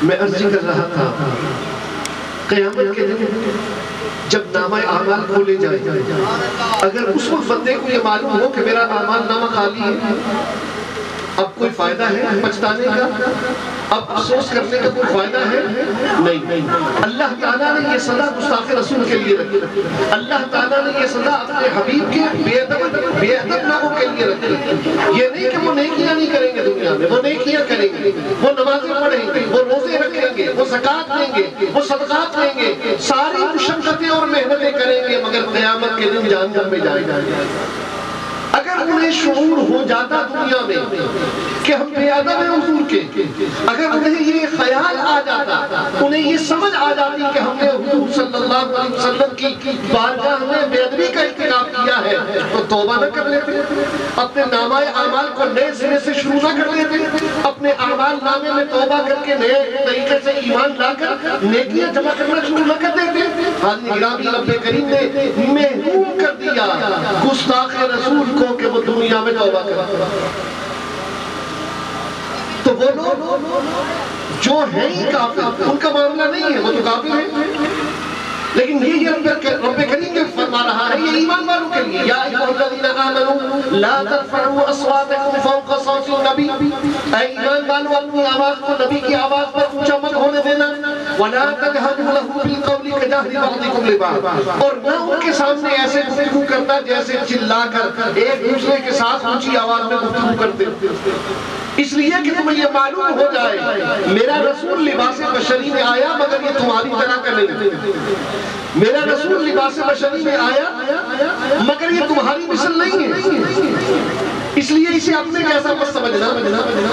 میں عرض کر رہا تھا قیامت کے دن جب نامہ اعمال کھولے جائے، اگر اس وقت بندے کو یہ معلوم ہو کہ میرا اعمال نامہ خالی ہے، اب کوئی فائدہ ہے پچھتانے کا؟ اب افسوس کرنے کا کوئی فائدہ ہے؟ نہیں۔ اللہ تعالیٰ نے یہ سزا گستاخ رسول کے لیے رکھی، اللہ تعالیٰ نے یہ سزا اپنے حبیب کے بے ادب لوگوں کے لیے رکھی۔ یہ نہیں کہ وہ نیکیاں نہیں کریں گے دنیا میں، وہ نیکیاں کریں گے، وہ نمازیں پڑھیں گے، وہ روزے رکھیں گے، وہ زکوٰۃ دیں گے، وہ صدقات دیں گے، ساری مشقتیں اور محنتیں کریں گے، مگر قیامت کے دن جہنم میں جائیں گے۔ اگر انہیں شعور ہو جاتا دنیا میں کہ ہم بے ادب ہیں حضور کے، اگر انہیں یہ خیال آ جاتا، انہیں یہ سمجھ آ جاتی کہ ہم نے حضور صلی اللہ علیہ وسلم کی بارگاہ میں بے ادبی کا ارتکاب کیا ہے، تو توبہ نہ کر لیتے، اپنے نامہ اعمال کو نئے سرے سے شروع نہ کر لیتے، اپنے اعمال نامے میں توبہ کر کے نئے طریقے سے ایمان لا کر نیکیاں جمع کرنا شروع نہ کر دیتے۔ حاضرین گرامی، رب کریم نے محروم کر دیا گستاخ رسول کو کہ وہ دنیا میں توبہ کرتے۔ تو وہ لوگ جو ہیں ہی کافر، ان کا معاملہ نہیں ہے، وہ تو کافر ہیں، لیکن یہ رب کریم نے فرما رہا ہے یہ ایمان والوں کے لیے، یا ایھا الذین آمنوا لا ترفعوا اصواتکم فوق صوت النبی، اے ایمان والو اپنی آواز کو نبی کی آواز پر اونچا مت ہونے دینا، ولا تجہروا له بالقول کجہر بعضکم لبعض، اور نہ ان کے سامنے ایسے گفتگو کرنا جیسے چلا کر ایک دوسرے کے ساتھ اونچی آواز میں گفتگو کرتے، اس لیے کہ تمہیں یہ معلوم ہو جائے میرا رسول لباس بشری میں آیا مگر یہ تمہاری طرح کا نہیں، میرا رسول لباس بشری میں آیا مگر یہ تمہاری مثل نہیں ہے، اس لیے اسے اپنے جیسا مت سمجھنا،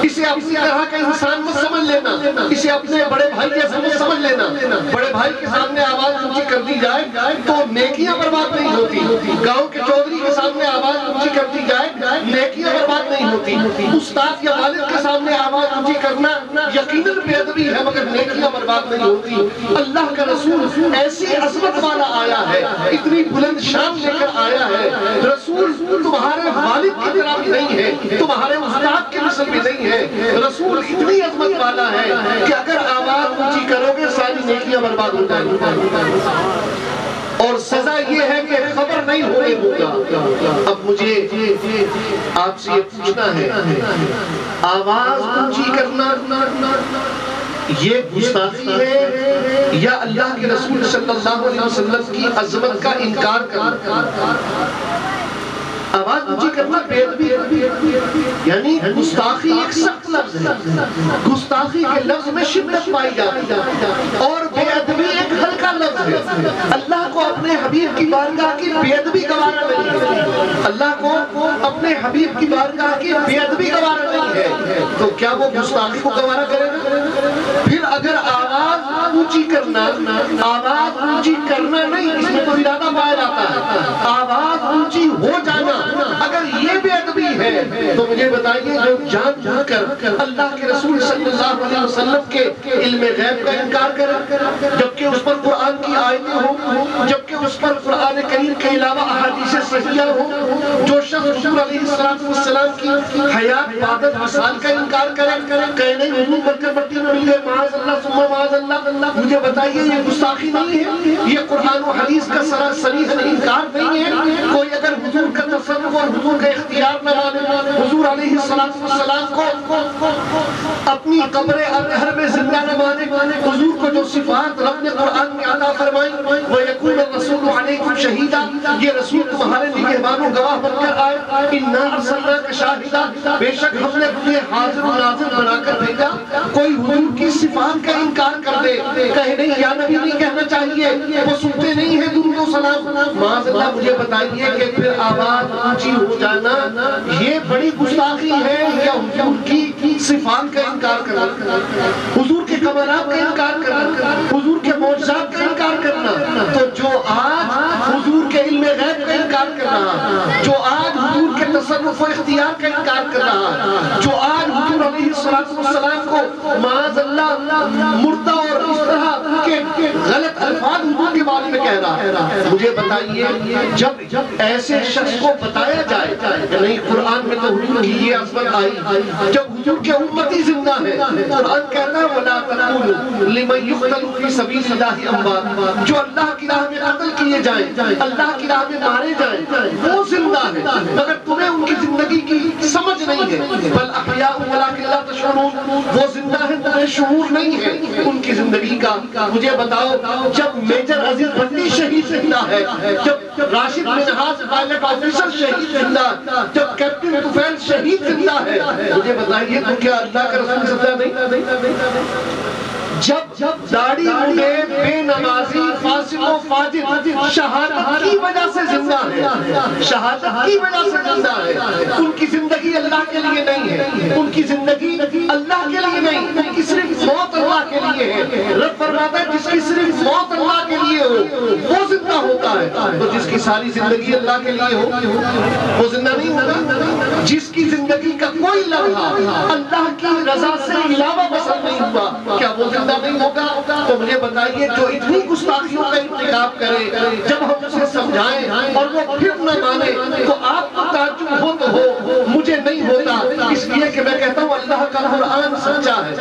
اسے اپنی طرح کا انسان مت سمجھ لینا، اسے اپنے بڑے بھائی جیسا مت سمجھ لینا۔ بڑے بھائی کے سامنے آواز اونچی کر دی جائے تو نیکیاں برباد نہیں ہوتی، گاؤں کے چودھری کے سامنے آواز اونچی کر دی جائے نیکیاں برباد نہیں ہوتی، استاد یا والد کے سامنے آواز اونچی کرنا یقیناً بے ادبی ہے مگر نیکیاں برباد نہیں ہوتی۔ اللہ کا رسول ایسی عظمت والا آیا ہے، اتنی بلند شان لے کر آیا ہے، رسول تمہارے والد کی طرح نہیں ہے، تمہارے استاد کے مثل بھی نہیں ہے، رسول اتنی عظمت والا ہے کہ اگر آواز اونچی کرو گے ساری نیکیاں برباد ہو جائیں گی، اور سزا یہ ہے کہ خبر نہیں ہونے ہوگا۔ اب مجھے آپ سے یہ پوچھنا ہے، آواز اونچی کرنا یہ گستاخی ہے یا اللہ کے رسول صلی اللہ علیہ وسلم کی عظمت کا انکار کرنا؟ آواز اونچی کرنا بے ادبی، یعنی گستاخی ایک سخت لفظ ہے، گستاخی کے لفظ میں شدت پائی جاتی ہے، اور بے ادبی ایک ہلکا لفظ ہے۔ اللہ کو اپنے حبیب کی بارگاہ کی بے ادبی گوارا نہیں ہے، اللہ کو اپنے حبیب کی بارگاہ کی بے ادبی گوارا نہیں ہے، تو کیا وہ گستاخی کو گوارا کرے گا؟ پھر اگر آواز اونچی کرنا، آواز اونچی کرنا نہیں، اس میں تو ارادہ پایا جاتا ہے، آواز اونچی ہو جانا اگر یہ بے ادبی ہے تو مجھے بتائیے جو جان جا کر اللہ کے رسول صلی اللہ علیہ وسلم کے علم غیب کا انکار کرے، جبکہ اس پر قرآن کی آیتیں ہوں، جبکہ اس پر قرآن کریم کے علاوہ احادیث صحیحہ ہوں، جو شخص حضور علیہ السلام کی حیات بعد وصال کا انکار کرے، کہے نہیں حضور بڑھ کر مٹی میں مل گئے، معاذ اللہ ثم معاذ اللہ، مجھے بتائیے یہ گستاخی نہیں ہے، یہ قرآن و حدیث کا صریح انکار نہیں ہے۔ کوئی اگر حضور کا تصرف اور حضور کا اختیار نہ مانے، حضور علیہ السلام کو اپنی قبر اطہر میں زندہ نہ مانے، حضور کو جو صفات رب نے قرآن میں عطا فرمائی، وَيَكُونَ الرَّسُولُ عَلَيْكُمْ شَهِيدًا، یہ رسول تمہارے نگہبان و گواہ بن کر آئے، إِنَّا أَرْسَلْنَاكَ شَاهِدًا، بے شک ہم نے تمہیں حاضر و ناظر بنا کر بھیجا۔ کوئی حضور کی صفات کا انکار کر دے، کہے نہیں یا نبی نہیں کہنا چاہیے، وہ سنتے نہیں ہیں درود و سلام، معاذ اللہ، مجھے بتائیے کہ پھر آواز اونچی ہو جانا یہ بڑی گستاخی ہے یا حضور کی صفات کا انکار کرنا، حضور کے کمالات کا انکار کرنا، حضور کے معجزات کا انکار کرنا؟ تو جو آج حضور کے علم غیب کا انکار کر رہا، جو آج حضور کے تصرف و اختیار کا انکار کر رہا، جو آج حضور علیہ السلام کو معاذ اللہ مردہ اور اس طرح کے غلط الفاظ حضور کے بارے میں کہہ رہا ہے۔ مجھے بتائیے جب ایسے شخص کو بتایا جائے کہ نہیں قرآن میں تو حضور کی یہ عظمت آئی، جب حضور کے امتی زندہ ہے، قرآن کہتا ہے وَلَا تَقُولُوا لِمَنْ يُقْتَلُ فِي سَبِيلِ اللَّهِ أَمْوَاتٌ، جو اللہ کی راہ میں قتل کیے جائیں، اللہ کی راہ میں مارے جائیں، وہ زندہ ہے، مگر تمہیں ان کی زندگی کی سمجھ نہیں ہے۔ بل احیاء ولکن لا تشعرون، وہ زندہ ہے تمہیں شعور نہیں ہے ان کی زندگی کا۔ مجھے بتاؤ جب میجر عزیز بھٹی شہید زندہ ہے، جب راشد منہاج پائلٹ آفیسر شہید زندہ، جب کیپٹن طفیل شہید زندہ ہے، مجھے بتائیے تو کیا اللہ کا رسول زندہ نہیں؟ جب داڑھی مونڈے بے نمازی فاسق و فاجر شہادت کی وجہ سے زندہ ہے، شہادت کی وجہ سے زندہ ہے، ان کی زندگی اللہ کے لیے نہیں ہے، ان کی زندگی اللہ کے لیے نہیں، ان کی صرف موت اللہ کے لیے ہے۔ رب فرماتا ہے جس کی صرف موت اللہ کے لیے ہو وہ زندہ ہوتا ہے، تو جس کی ساری زندگی اللہ کے لیے ہو وہ زندہ نہیں ہوگا۔ جس کی زندگی کا کوئی لمحہ اللہ کی رضا سے علاوہ بسر نہیں ہوا، کیا وہ زندہ نہیں ہوگا؟ تو مجھے بتائیے جو اتنی گستاخیوں کا ارتکاب کرے، جب ہم اسے سمجھائیں اور وہ پھر نہ مانے تو آپ کو تعجب ہو تو ہو، مجھے نہیں ہوتا، اس لیے کہ میں کہتا ہوں اللہ کا قرآن سچا ہے۔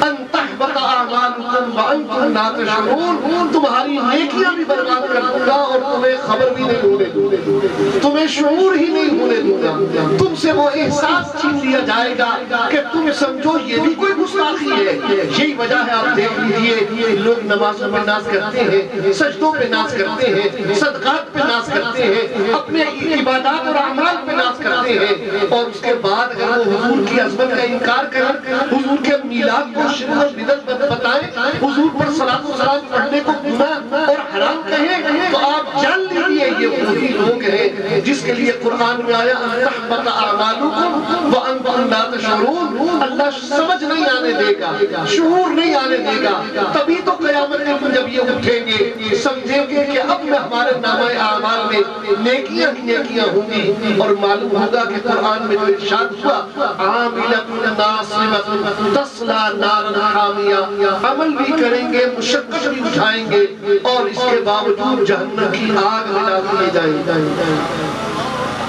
ان تحبط اعمالکم وانتم لا تشعرون، تمہاری نیکیاں بھی برباد کر دوں گا اور تمہیں خبر بھی نہیں ہونے دوں گا، تمہیں شعور ہی نہیں ہونے دوں گا، تم سے وہ احساس چھین لیا جائے گا کہ تم سمجھو یہ بھی کوئی گستاخی ہے۔ یہی وجہ ہے آپ دیکھ لیجئے لوگ نمازوں پہ ناز کرتے ہیں، سجدوں پہ ناز کرتے ہیں، صدقات پہ ناز کرتے ہیں، اپنے عبادات اور اعمال پہ ناز کرتے ہیں، اور اس کے بعد اگر وہ حضور کی عظمت کا انکار کریں، حضور کے میلاد کو شرک و بدعت بتائیں، حضور پر صلاۃ و سلام پڑھنے کو گناہ اور حرام کہیں، تو آپ جان لیجئے یہ وہی لوگ ہیں جس کے لیے قرآن میں آیا ان تحبط اعمالکم وانتم لا تشعرون، اللہ سمجھ نہیں آنے دے گا، شعور نہیں آنے دے گا۔ تبھی تو قیامت کے دن جب یہ اٹھیں گے سمجھیں گے کہ اب میں ہمارے نامہ اعمال میں نیکیاں ہی نیکیاں ہوں گی، اور معلوم ہوگا کہ قرآن میں جو ارشاد ہوا عاملۃ ناصبۃ تصلی نارا حامیہ، عمل بھی کریں گے، مشقت بھی اٹھائیں گے، اور اس کے باوجود جہنم کی آگ میں ڈال دیے جائیں گے۔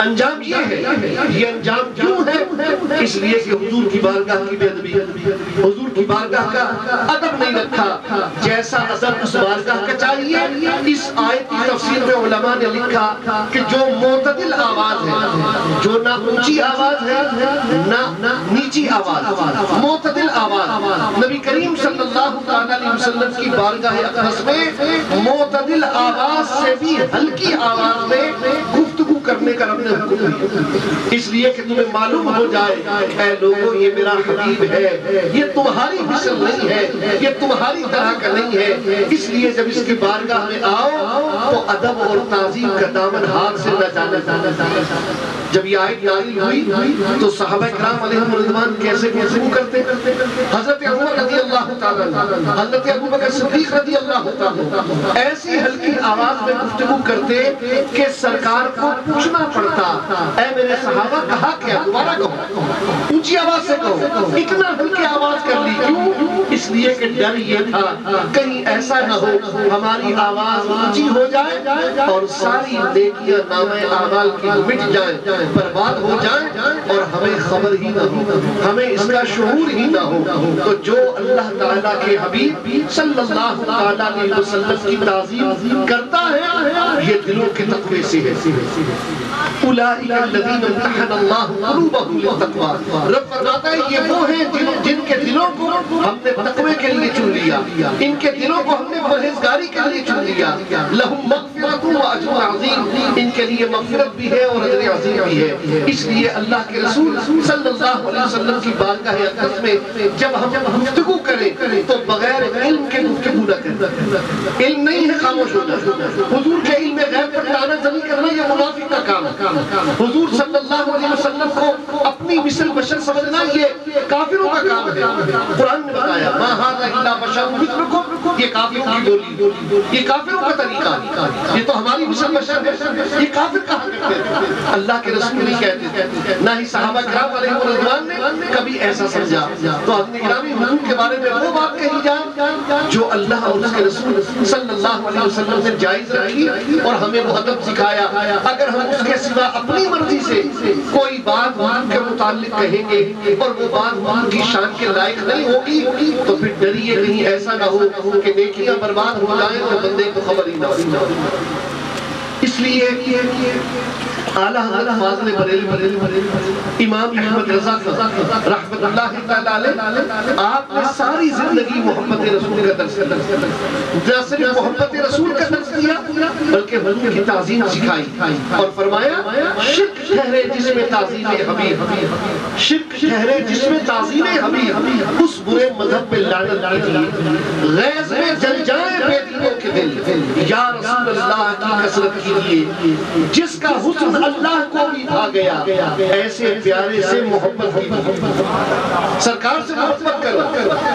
انجام یہ ہے، یہ انجام کیوں ہے؟ اس لیے کہ حضور کی بارگاہ کی بے ادبی، حضور کی بارگاہ کا ادب نہیں رکھا جیسا ادب اس بارگاہ کا چاہیے۔ اس آیت کی تفسیر میں علماء نے لکھا کہ جو معتدل آواز ہے، جو نہ اونچی آواز ہے نہ نیچی آواز، معتدل آواز، نبی کریم صلی اللہ علیہ وسلم کی بارگاہ اقدس میں معتدل آواز سے بھی ہلکی آواز میں گفتگو کرنے کا رب نے حکم دیا، اس لیے کہ تمہیں معلوم ہو جائے اے لوگوں یہ میرا حبیب ہے، یہ تمہاری مثل نہیں ہے، یہ تمہاری طرح کا نہیں ہے۔ اس لیے جب اس کی بارگاہ میں آؤ تو ادب اور تعظیم کا دامن ہاتھ سے نہ جانا۔ جب یہ آیت نازل ہوئی تو صحابہ کرام علیہم رضوان کیسے گفتگو کرتے، حضرت عمر رضی اللہ تعالیٰ، حضرت ابوبکر صدیق رضی اللہ تعالیٰ ایسی ہلکی آواز میں گفتگو کرتے کہ سرکار کو پوچھنا پڑتا اے میرے صحابہ کہا کیا، دوبارہ کہو، اونچی آواز سے کہو، اتنا ہلکی آواز کر لی کیوں؟ اس لیے کہ ڈر یہ تھا کہیں ایسا نہ ہو ہماری آواز اونچی ہو جائے اور ساری نیکیاں نامہ اعمال کی مٹ جائیں، برباد ہو جائیں اور ہمیں خبر ہی نہ ہو، ہمیں اس کا شعور ہی نہ ہو۔ تو جو اللہ تعالیٰ کے حبیب صلی اللہ علیہ وسلم کی تعظیم کرتا ہے یہ دلوں کے تقوی سے ہے۔ اولئک الذین امتحن اللہ قلوبہم للتقوی، رب فرماتا ہے یہ وہ ہیں جن کے دلوں کو ہم نے تقوی کے لیے چن لیا، ان کے دلوں کو ہم نے پرہیزگاری کے لیے چن لیا۔ لہم مغفرۃ و اجر عظیم، ان کے لیے مغفرت بھی ہے اور اجر عظیم بھی ہے۔ اس لیے اللہ کے رسول صلی اللہ علیہ وسلم کی بارگاہ اقدس میں جب ہم گفتگو کریں تو بغیر علم کے گفتگو نہ کریں، علم نہیں ہے خاموش ہونا۔ حضور کے علم غیب پر طعنہ زنی کرنا یہ منافق کا کام ہے۔ حضور صلی اللہ علیہ وسلم کو اپنی مثل بشر سمجھنا یہ کافروں کا کام ہے۔ قرآن نے بتایا ما ھذا الا بشر مثلکم، یہ کافروں کی بولی، یہ کافروں کا طریقہ، یہ تو ہماری مثل بشر ہے، یہ کافر کہا کرتے تھے، اللہ کے رسول نہیں کہتے تھے، نہ ہی صحابہ کرام علیہ رضوان نے کبھی ایسا سمجھا۔ تو حضرت گرامی حضور کے بارے میں میں وہ بات کہی جائے جو اللہ اور اس کے رسول صلی اللہ علیہ وسلم نے جائز رکھی اور ہمیں وہ ادب سکھایا. اگر ہم اس کے سوا اپنی مرضی سے کوئی بات حضور کے متعلق کہیں گے اور وہ بات حضور کی شان کے لائق نہیں ہوگی تو پھر ڈریے کہیں ایسا نہ ہو کہ نیکیاں برباد ہو جائیں تو بندے کو خبر ہی نہ ہو. اس لیے اعلیٰ حضرت فاضل بریلوی امام احمد رضا رحمت اللہ تعالیٰ علیہ آپ نے ساری زندگی محبت رسول کا درس نہ صرف محبت رسول کا درس دیا بلکہ حضور کی تعظیم سکھائی اور فرمایا شرک ٹھہرے جس میں تعظیم حبیب, شرک ٹھہرے جس میں تعظیم حبیب, اس برے مذہب پہ لعنت کیجیے. غیظ میں جل جائیں بے دلوں کے دل, یا رسول اللہ کی کثرت کیجیے. جس کا حسن اللہ کو بھی بھا گیا ایسے پیارے سے محبت کی. سرکار سے محبت کرو,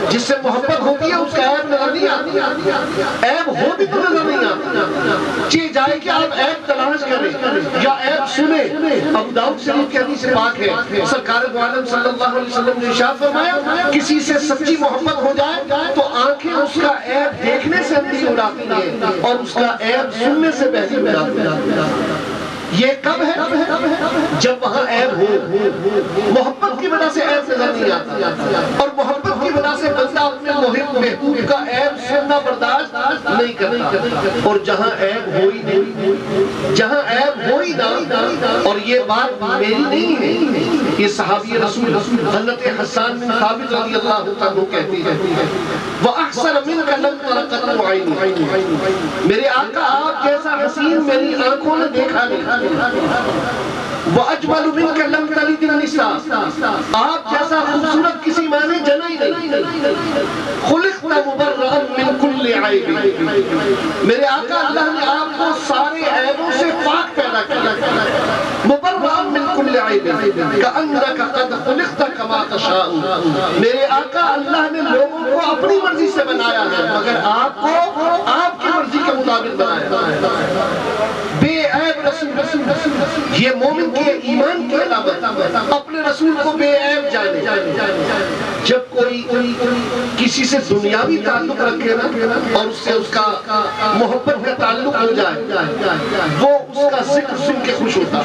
جس سے محبت ہوتی ہے اس کا عیب نظر نہیں آتی, عیب ہو بھی تو نظر نہیں آتی. چاہیے جائے کہ آپ عیب تلاش کریں یا عیب سنیں. ابو داؤد شریف کی حدیث پاک ہے, سرکار دو عالم صلی اللہ علیہ وسلم نے ارشاد فرمایا کسی سے سچی محبت ہو جائے تو آنکھیں اس کا عیب دیکھنے سے اندھی اڑاتی ہیں اور اس کا عیب سننے سے بہتر اڑاتی ہیں. یہ کب ہے جب وہاں عیب ہو. محبت کی وجہ سے عیب نظر نہیں آتا اور محبت کی وجہ سے بندہ اپنے محب محبوب کا عیب سننا برداشت نہیں کرتا. اور جہاں عیب ہوئی نہیں, جہاں عیب ہوئی نہ, اور یہ بات میری نہیں ہے, یہ صحابی رسول حضرت حسان بن ثابت رضی اللہ عنہ کہتی ہے وَأَحْسَنَ مِنْكَ لَمْ تَرَ قَطُّ عَيْنِي, میرے آقا آپ جیسا حسین میری آنکھوں نے دیکھا نہیں. وَأَجْمَلُ مِنْكَ لَمْ تَلِدِ النِّسَاء, آپ جیسا خوبصورت کسی ماں نے جنا ہی نہیں. خُلِقْتَ مُبَرَّأً مِنْ كُلِّ عَيْبٍ, میرے آقا اللہ نے آپ کو سارے عیبوں سے پاک پیدا کیا. مُبَرَّأً مِنْ كُلِّ عَيْبٍ كَأَنَّكَ قَدْ خُلِقْتَ كَمَا تَشَاءُ, میرے آقا اللہ نے لوگوں کو اپنی مرضی سے بنایا ہے مگر آپ کو آپ کی مرضی کے مطابق بنایا. بے عیب رسول, یہ مومن کے ایمان کی علامت, اپنے رسول کو بے عیب جانے. جب کوئی کسی سے دنیاوی تعلق رکھے نا اور اس سے اس کا محبت کا تعلق ہو جائے, وہ اس کا ذکر سن کے خوش ہوتا,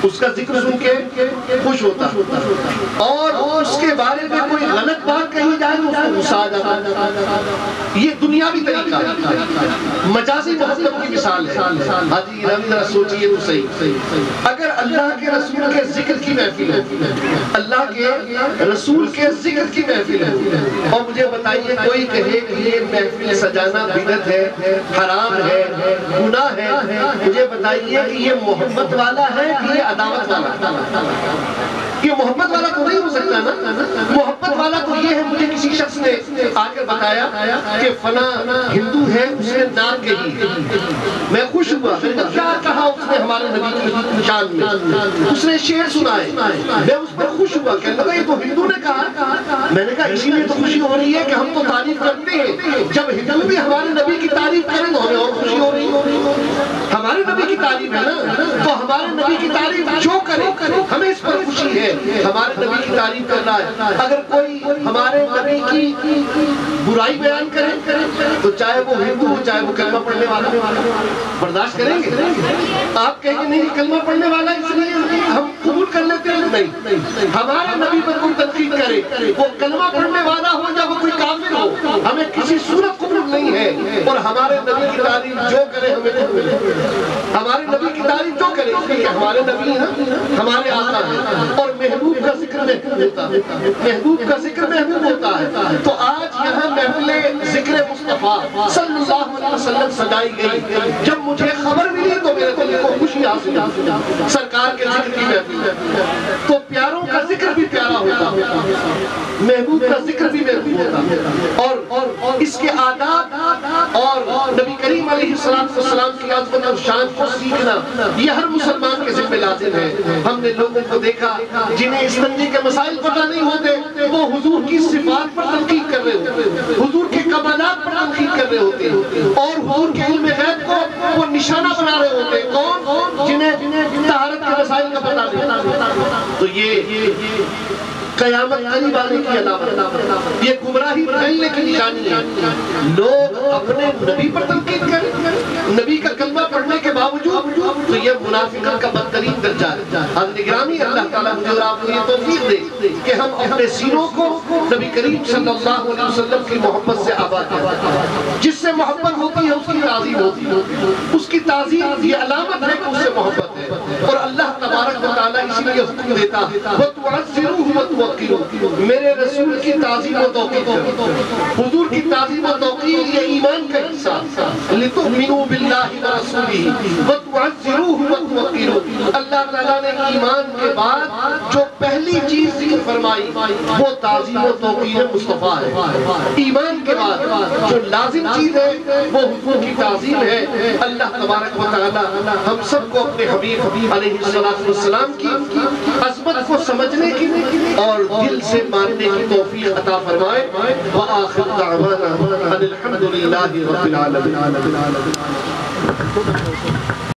اس کا ذکر سن کے خوش ہوتا, اور اس کے بارے میں کوئی غلط بات کہی جائے تو اس کو غصہ آ جاتا. یہ دنیاوی طریقہ مجازی محبت کی مثال ہے. حاجی رحمت ذرا سوچئے تو صحیح, اگر اللہ کے رسول کے ذکر کی محفل ہے, اللہ کے رسول کے ذکر کی محفل ہے, اور مجھے بتائیے کوئی کہے کہ یہ محفل سجانا بدعت ہے, حرام ہے, گناہ ہے, مجھے بتائیے کہ یہ محبت والا ہے کہ یہ عداوت والا؟ یہ محبت والا تو نہیں ہو سکتا نا. محبت والا تو یہ ہے, مجھے کسی شخص نے آ کر بتایا کہ فلاں ہندو ہے, اس نے نعت کہی, میں خوش ہوا. کیا کہا اس نے ہمارے نبی کی شان میں, اس نے شعر سنائے, میں اس پر خوش ہوا. کہنے لگا یہ تو ہندو نے کہا. میں نے کہا اسی لیے تو خوشی ہو رہی ہے کہ ہم تو تعریف کرتے ہیں, جب ہندو بھی ہمارے نبی کی تعریف کریں تو ہمیں اور خوشی ہو رہی ہے. ہمارے نبی کی تعریف ہے نا, تو ہمارے نبی کی تعریف جو کرے ہمیں اس پر خوشی ہے. ہمارے نبی کی تعریف کرنا ہے. اگر کوئی ہمارے نبی کی برائی بیان کرے تو چاہے وہ ہندو ہو چاہے وہ کلمہ پڑھنے والا, برداشت کریں گے؟ آپ کہیں گے نہیں کلمہ پڑھنے والا اس لیے ہم قبول کر لیتے ہیں. نہیں, ہمارے نبی پر کوئی تنقید کرے, وہ کلمہ پڑھنے والا ہو یا وہ کوئی کافر ہو, ہمیں کسی صورت قبول نہیں ہے. اور ہمارے نبی کی تعریف جو کرے ہمیں قبول ہے. ہمارے نبی کی تعریف جو کرے, اس لیے ہمارے نبی ہیں, ہمارے آقا ہیں, اور محبوب کا ذکر محبوب ہوتا ہے, محبوب کا ذکر محبوب ہوتا ہے. تو آج یہاں محفل ذکر مصطفیٰ صلی اللہ علیہ وسلم سجائی گئی. جب مجھے خبر ملی تو میرے دل کو خوشی حاصل ہوئی. سرکار کے ذکر کی محفل تو پیاروں کا ذکر بھی پیارا ہوتا ہے, محبوب کا ذکر بھی محبوب ہوتا ہے. اور اس کے آداب اور نبی کریم علیہ السلام کی عظمت اور شان کو سیکھنا یہ ہر مسلمان کے ذمہ لازم ہے. ہم نے لوگوں کو دیکھا جنہیں استنجے کے مسائل پتہ نہیں ہوتے, وہ حضور کی صفات پر تنقید کر رہے ہوتے, حضور کے کمالات پر تنقید کر رہے ہوتے, اور حضور کے علم غیب کو وہ نشانہ بنا رہے ہوتے. کون؟ جنہیں طہارت کے مسائل کا پتہ نہیں. تو یہ قیامت قریب آنے کی علامت، یہ گمراہی پھیلنے کی نشانی ہے۔ لوگ اپنے نبی پر تنقید کریں، نبی کا کلمہ پڑھنے کے باوجود، تو یہ منافقت کا بدترین درجہ ہے۔ حضرت گرامی اللہ تعالیٰ مجھے اور آپ کو یہ توفیق دے کہ ہم اپنے سینوں کو نبی کریم صلی اللہ علیہ وسلم کی محبت سے آباد کریں۔ جس سے محبت ہوتی ہے اس کی تعظیم ہوتی ہے، اس کی تعظیم یہ علامت ہے کہ اس سے محبت ہے۔ اور اللہ تبارک و تعالیٰ اسی لیے حکم دیتا وَتُعَزِّرُوهُ وَتُوَقِّرُوهُ، میرے رسول کی تعظیم و توقیر کرو، حضور کی تعظیم و توقیر یہ ایمان کا حصہ۔ لِتُؤْمِنُوا بِاللَّهِ وَرَسُولِهِ وَتُعَزِّرُوهُ وَتُوَقِّرُوهُ، اللہ تعالیٰ نے ایمان کے بعد جو پہلی چیز ذکر فرمائی وہ تعظیم و توقیر مصطفیٰ ہے۔ ایمان کے بعد جو لازم چیز ہے وہ حضور کی تعظیم ہے۔ اللہ تبارک و تعالیٰ ہم سب کو اپنے حبیب علیہ السلام کی عظمت کو سمجھنے کی اور دل سے ماننے کی توفیق عطا فرمائے۔ وآخر دعوانا ان الحمد للہ رب العالمین۔